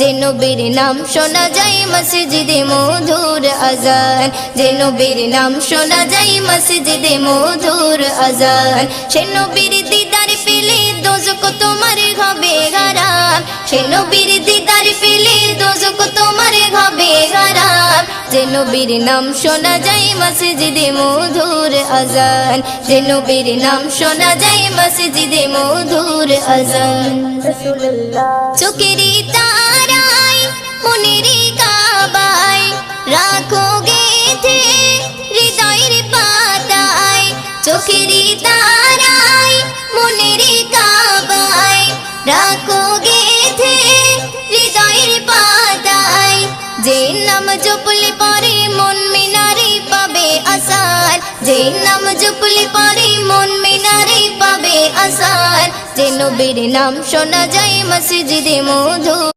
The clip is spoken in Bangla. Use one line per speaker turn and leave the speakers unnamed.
যে নবীর নাম শোনা যায় মসজিদে মধুর আজান, যে নবীর নাম শোনা যায় মসজিদে মধুর আজান। সে নবীর দিদার পেলে দোজখ তোমার হবে হারাম, সে নবীর দিদার পেলে দোজখ তোমার হবে হারাম। যে নবীর নাম শোনা যায় মসজিদে মধুর আজান, যে নবীর নাম শোনা যায় মসজিদে মধুর আজান। চোখেরই তারায় মনেরই কাবায় রাখো গেথে হৃদয়ের পাতায়, চোখেরই তারায় মনেরই কাবায় রাখো গেথে হৃদয়ের পাতায়। যে নাম জপলে পরে মন মিনারে পাবে আসার, যে নাম জপলে পরে মন মিনারে পাবে আসার। যে নবীর নাম শোনা যায় মসজিদে মধুর